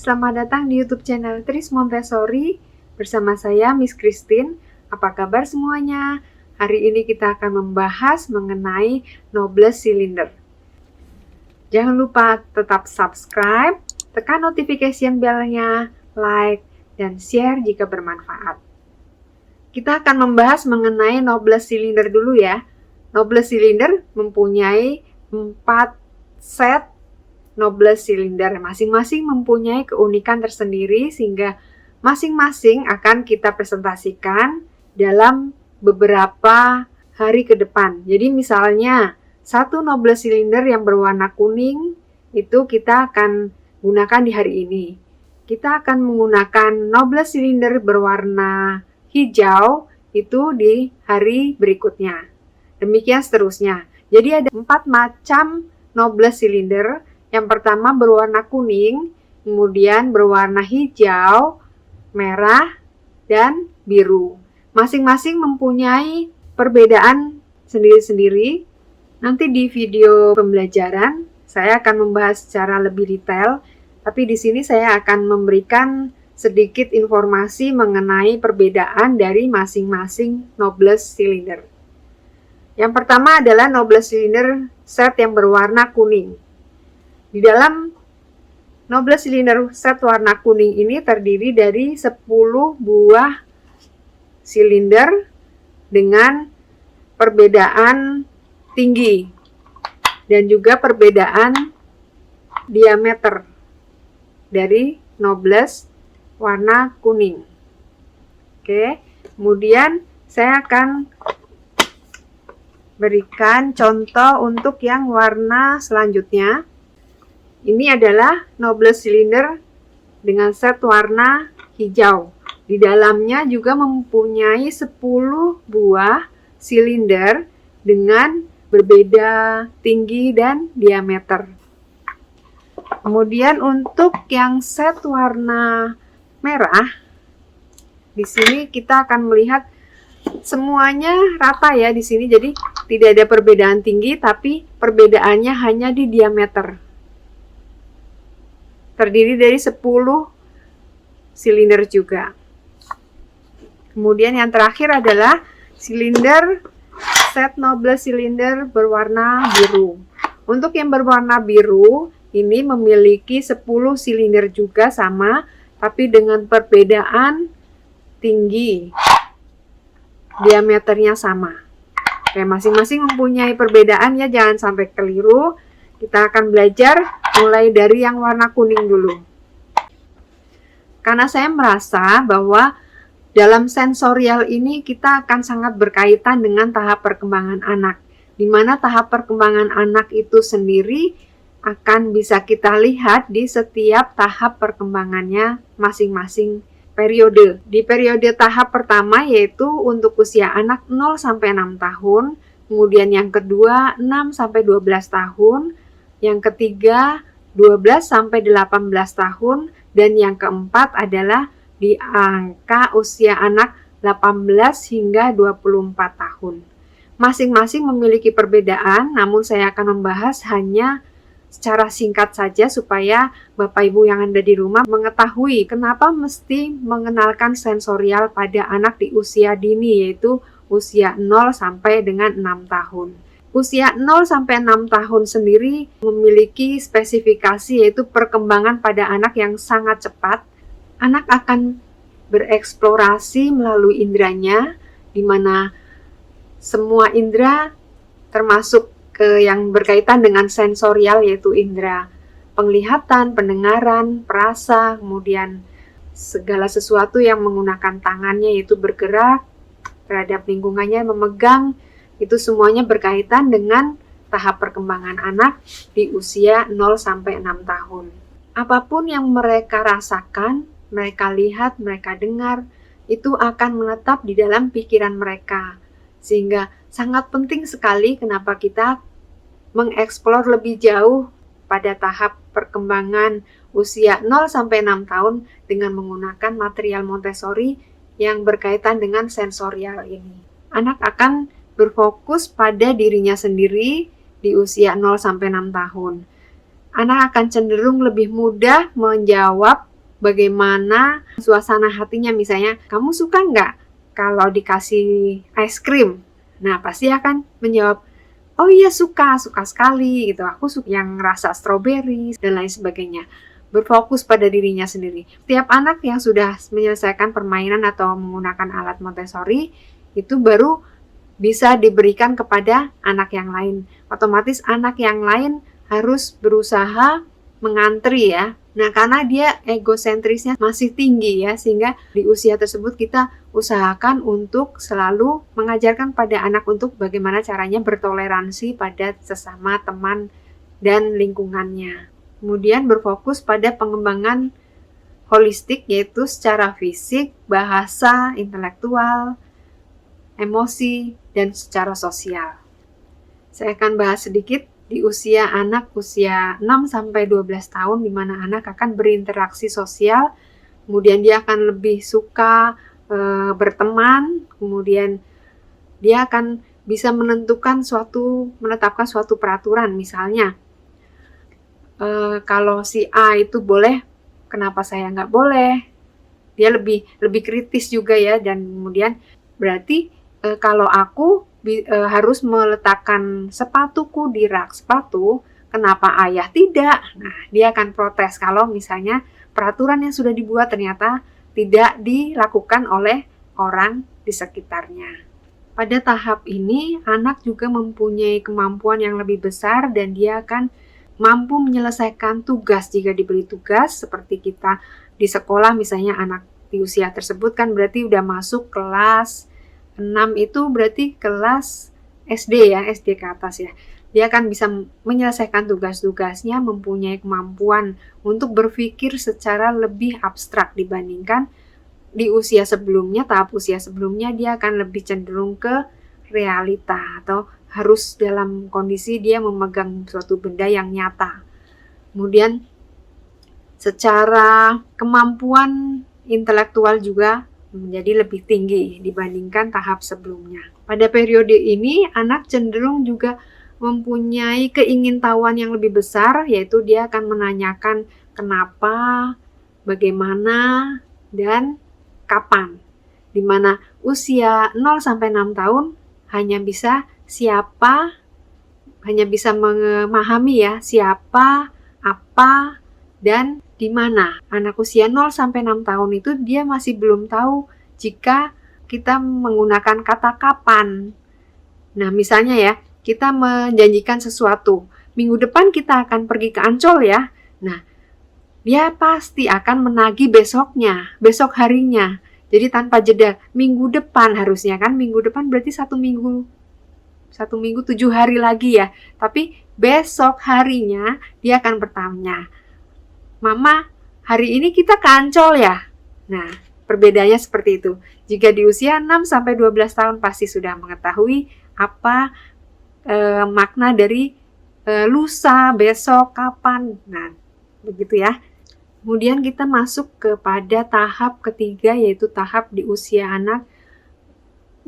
selamat datang di YouTube channel Tris Montessori. Bersama saya Miss Christine. Apa kabar semuanya? Hari ini kita akan membahas mengenai Nobles Cylinder. Jangan lupa tetap subscribe, tekan notification bell-nya, like, dan share jika bermanfaat. Kita akan membahas mengenai Nobles Cylinder dulu ya. Nobles Cylinder mempunyai 4 set Nobles Cylinder, masing-masing mempunyai keunikan tersendiri sehingga masing-masing akan kita presentasikan dalam beberapa hari ke depan. Jadi misalnya satu Nobles Cylinder yang berwarna kuning itu kita akan gunakan di hari ini. Kita akan menggunakan Nobles Cylinder berwarna hijau itu di hari berikutnya. Demikian seterusnya. Jadi ada 4 macam Nobles Cylinder. Yang pertama berwarna kuning, kemudian berwarna hijau, merah, dan biru. Masing-masing mempunyai perbedaan sendiri-sendiri. Nanti di video pembelajaran saya akan membahas secara lebih detail, tapi di sini saya akan memberikan sedikit informasi mengenai perbedaan dari masing-masing Nobles Cylinder. Yang pertama adalah Nobles Cylinder set yang berwarna kuning. Di dalam Nobles Cylinder set warna kuning ini terdiri dari 10 buah silinder dengan perbedaan tinggi dan juga perbedaan diameter dari Nobles warna kuning. Oke, kemudian saya akan berikan contoh untuk yang warna selanjutnya. Ini adalah Nobles Cylinder dengan set warna hijau. Di dalamnya juga mempunyai 10 buah silinder dengan berbeda tinggi dan diameter. Kemudian untuk yang set warna merah, di sini kita akan melihat semuanya rata ya di sini. Jadi tidak ada perbedaan tinggi, tapi perbedaannya hanya di diameter. Terdiri dari 10 silinder juga. Kemudian yang terakhir adalah silinder set Nobles Cylinder berwarna biru. Untuk yang berwarna biru ini memiliki 10 silinder juga sama, tapi dengan perbedaan tinggi. Diameternya sama. Oke, masing-masing mempunyai perbedaan ya, jangan sampai keliru. Kita akan belajar mulai dari yang warna kuning dulu. Karena saya merasa bahwa dalam sensorial ini kita akan sangat berkaitan dengan tahap perkembangan anak. Di mana tahap perkembangan anak itu sendiri akan bisa kita lihat di setiap tahap perkembangannya masing-masing periode. Di periode tahap pertama yaitu untuk usia anak 0 sampai 6 tahun, kemudian yang kedua 6 sampai 12 tahun, yang ketiga 12 sampai 18 tahun, dan yang keempat adalah di angka usia anak 18 hingga 24 tahun. Masing-masing memiliki perbedaan, namun saya akan membahas hanya secara singkat saja supaya Bapak Ibu yang ada di rumah mengetahui kenapa mesti mengenalkan sensorial pada anak di usia dini, yaitu usia 0 sampai dengan 6 tahun. Usia 0 sampai 6 tahun sendiri memiliki spesifikasi yaitu perkembangan pada anak yang sangat cepat. Anak akan bereksplorasi melalui indranya, di mana semua indera termasuk yang berkaitan dengan sensorial yaitu indera penglihatan, pendengaran, perasa, kemudian segala sesuatu yang menggunakan tangannya yaitu bergerak terhadap lingkungannya, memegang. Itu semuanya berkaitan dengan tahap perkembangan anak di usia 0 sampai 6 tahun. Apapun yang mereka rasakan, mereka lihat, mereka dengar, itu akan menetap di dalam pikiran mereka. Sehingga sangat penting sekali kenapa kita mengeksplor lebih jauh pada tahap perkembangan usia 0 sampai 6 tahun dengan menggunakan material Montessori yang berkaitan dengan sensorial ini. Anak akan berfokus pada dirinya sendiri di usia 0 sampai 6 tahun. Anak akan cenderung lebih mudah menjawab bagaimana suasana hatinya. Misalnya, kamu suka nggak kalau dikasih es krim? Nah, pasti akan menjawab, oh iya suka sekali gitu. Aku suka yang rasa stroberi dan lain sebagainya. Berfokus pada dirinya sendiri. Setiap anak yang sudah menyelesaikan permainan atau menggunakan alat Montessori itu baru bisa diberikan kepada anak yang lain. Otomatis anak yang lain harus berusaha mengantri ya. Nah, karena dia egosentrisnya masih tinggi ya, sehingga di usia tersebut kita usahakan untuk selalu mengajarkan pada anak untuk bagaimana caranya bertoleransi pada sesama teman dan lingkungannya. Kemudian berfokus pada pengembangan holistik, yaitu secara fisik, bahasa, intelektual, emosi, dan secara sosial. Saya akan bahas sedikit di usia anak usia 6-12 tahun, di mana anak akan berinteraksi sosial, kemudian dia akan lebih suka berteman, kemudian dia akan bisa menentukan menetapkan suatu peraturan. Misalnya, kalau si A itu boleh, kenapa saya nggak boleh? Dia lebih kritis juga ya, dan kemudian berarti kalau aku harus meletakkan sepatuku di rak sepatu, kenapa ayah tidak? Nah, dia akan protes kalau misalnya peraturan yang sudah dibuat ternyata tidak dilakukan oleh orang di sekitarnya. Pada tahap ini, anak juga mempunyai kemampuan yang lebih besar dan dia akan mampu menyelesaikan tugas jika diberi tugas. Seperti kita di sekolah, misalnya anak di usia tersebut kan berarti udah masuk kelas 6, itu berarti kelas SD ya, SD ke atas ya. Dia akan bisa menyelesaikan tugas-tugasnya, mempunyai kemampuan untuk berpikir secara lebih abstrak dibandingkan di usia sebelumnya. Tahap usia sebelumnya dia akan lebih cenderung ke realita atau harus dalam kondisi dia memegang suatu benda yang nyata. Kemudian secara kemampuan intelektual juga menjadi lebih tinggi dibandingkan tahap sebelumnya. Pada periode ini, anak cenderung juga mempunyai keingintahuan yang lebih besar, yaitu dia akan menanyakan kenapa, bagaimana, dan kapan. Di mana usia 0-6 tahun hanya bisa memahami ya, siapa, apa, dan di mana. Anak usia 0-6 tahun itu dia masih belum tahu jika kita menggunakan kata kapan. Nah, misalnya ya, kita menjanjikan sesuatu. Minggu depan kita akan pergi ke Ancol ya. Nah, dia pasti akan menagih besoknya, besok harinya. Jadi tanpa jeda, minggu depan harusnya kan, minggu depan berarti 1 minggu 7 hari lagi ya. Tapi besok harinya dia akan bertanya, Mama, hari ini kita ke Ancol ya? Nah, perbedaannya seperti itu. Jika di usia 6-12 tahun pasti sudah mengetahui apa makna dari lusa, besok, kapan. Nah, begitu ya. Kemudian kita masuk kepada tahap ketiga, yaitu tahap di usia anak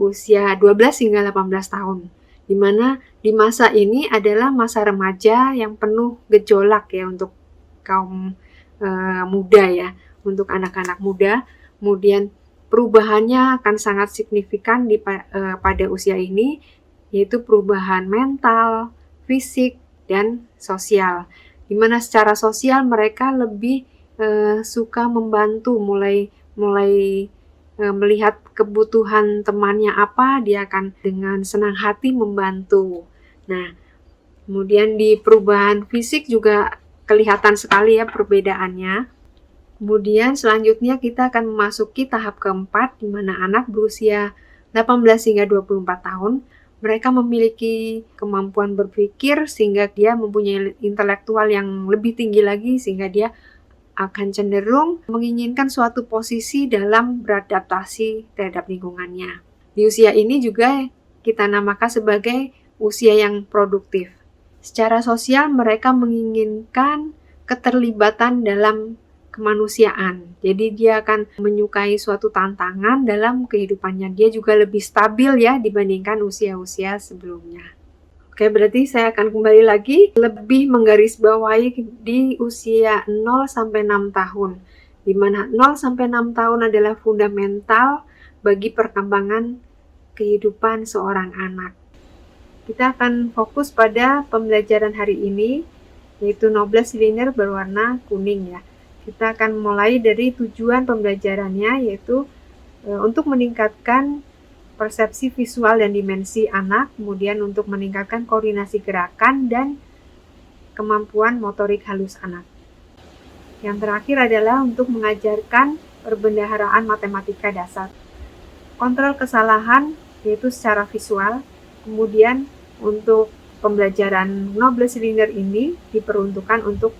usia 12 hingga 18 tahun. Di mana di masa ini adalah masa remaja yang penuh gejolak ya untuk kaum muda ya, untuk anak-anak muda. Kemudian perubahannya akan sangat signifikan pada usia ini, yaitu perubahan mental, fisik, dan sosial. Di mana secara sosial mereka lebih suka membantu, mulai melihat kebutuhan temannya apa, dia akan dengan senang hati membantu. Nah, kemudian di perubahan fisik juga kelihatan sekali ya perbedaannya. Kemudian selanjutnya kita akan memasuki tahap keempat, di mana anak berusia 18 hingga 24 tahun, mereka memiliki kemampuan berpikir sehingga dia mempunyai intelektual yang lebih tinggi lagi, sehingga dia akan cenderung menginginkan suatu posisi dalam beradaptasi terhadap lingkungannya. Di usia ini juga kita namakan sebagai usia yang produktif. Secara sosial mereka menginginkan keterlibatan dalam kemanusiaan. Jadi dia akan menyukai suatu tantangan dalam kehidupannya. Dia juga lebih stabil ya dibandingkan usia-usia sebelumnya. Oke, berarti saya akan kembali lagi lebih menggarisbawahi di usia 0-6 tahun. di mana 0 sampai 6 tahun adalah fundamental bagi perkembangan kehidupan seorang anak. Kita akan fokus pada pembelajaran hari ini, yaitu 12 silinder berwarna kuning ya. Kita akan mulai dari tujuan pembelajarannya, yaitu untuk meningkatkan persepsi visual dan dimensi anak, kemudian untuk meningkatkan koordinasi gerakan dan kemampuan motorik halus anak. Yang terakhir adalah untuk mengajarkan perbendaharaan matematika dasar. Kontrol kesalahan yaitu secara visual. Kemudian untuk pembelajaran 12 silinder ini diperuntukkan untuk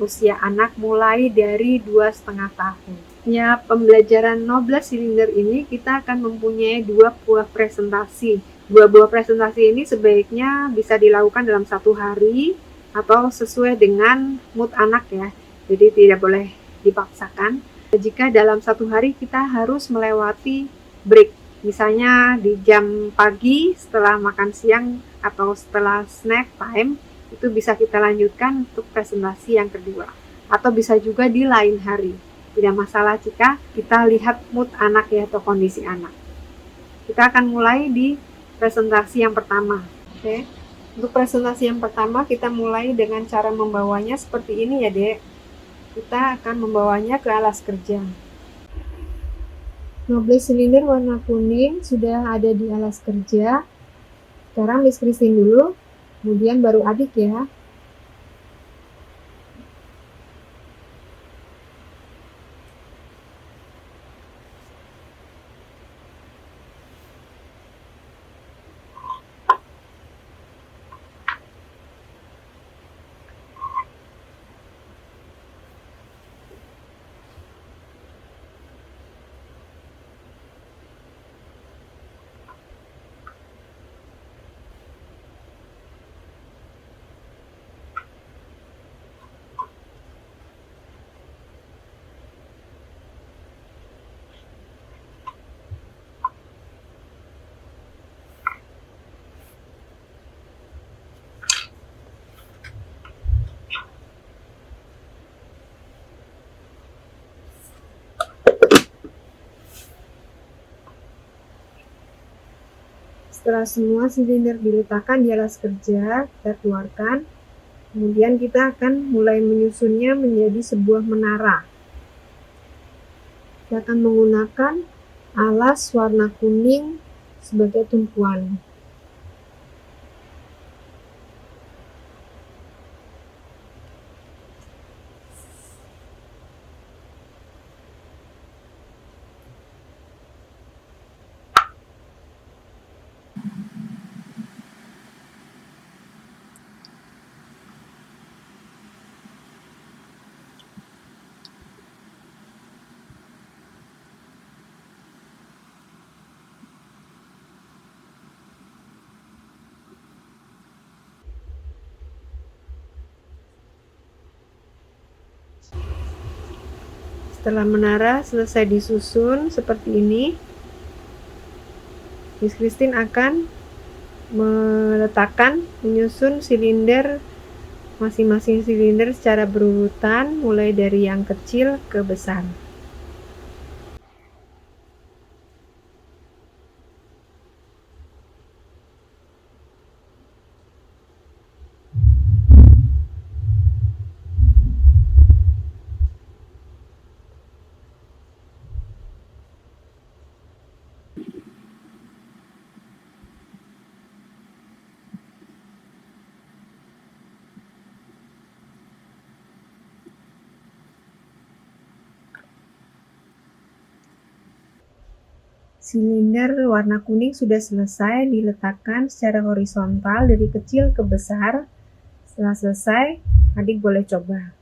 usia anak mulai dari 2,5 tahun. Ya, pembelajaran 12 silinder ini kita akan mempunyai 2 buah presentasi. 2 buah presentasi ini sebaiknya bisa dilakukan dalam 1 hari atau sesuai dengan mood anak ya. Jadi tidak boleh dipaksakan. Jika dalam 1 hari kita harus melewati break, misalnya di jam pagi setelah makan siang atau setelah snack time, itu bisa kita lanjutkan untuk presentasi yang kedua. Atau bisa juga di lain hari. Tidak masalah jika kita lihat mood anak ya atau kondisi anak. Kita akan mulai di presentasi yang pertama. Oke. Untuk presentasi yang pertama kita mulai dengan cara membawanya seperti ini ya, Dek. Kita akan membawanya ke alas kerja. 12 silinder warna kuning sudah ada di alas kerja. Sekarang Miss Christine dulu, kemudian baru adik ya. Setelah semua silinder diletakkan di alas kerja, kita keluarkan. Kemudian kita akan mulai menyusunnya menjadi sebuah menara. Kita akan menggunakan alas warna kuning sebagai tumpuan. Setelah menara selesai disusun seperti ini, Miss Christine akan menyusun silinder, masing-masing silinder secara berurutan mulai dari yang kecil ke besar. Silinder warna kuning sudah selesai diletakkan secara horizontal dari kecil ke besar. Setelah selesai, adik boleh coba.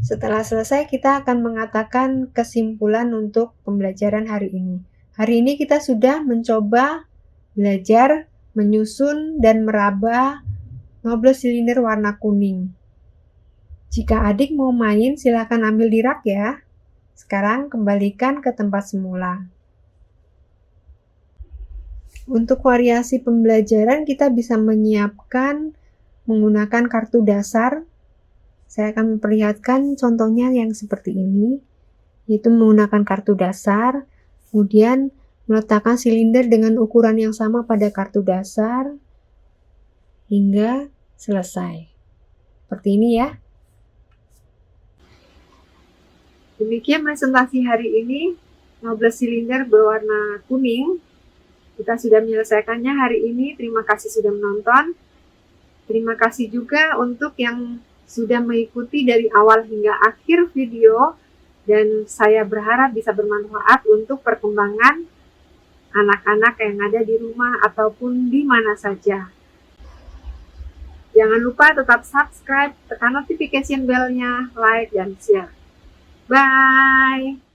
Setelah selesai, kita akan mengatakan kesimpulan untuk pembelajaran hari ini. Hari ini kita sudah mencoba belajar menyusun dan meraba 12 silinder warna kuning. Jika adik mau main, silakan ambil di rak ya. Sekarang kembalikan ke tempat semula. Untuk variasi pembelajaran kita bisa menyiapkan menggunakan kartu dasar. Saya akan memperlihatkan contohnya yang seperti ini, yaitu menggunakan kartu dasar, kemudian meletakkan silinder dengan ukuran yang sama pada kartu dasar, hingga selesai. Seperti ini ya. Demikian presentasi hari ini, 15 silinder berwarna kuning. Kita sudah menyelesaikannya hari ini. Terima kasih sudah menonton. Terima kasih juga untuk yang sudah mengikuti dari awal hingga akhir video. Dan saya berharap bisa bermanfaat untuk perkembangan anak-anak yang ada di rumah ataupun di mana saja. Jangan lupa tetap subscribe, tekan notification bell-nya, like, dan share. Bye!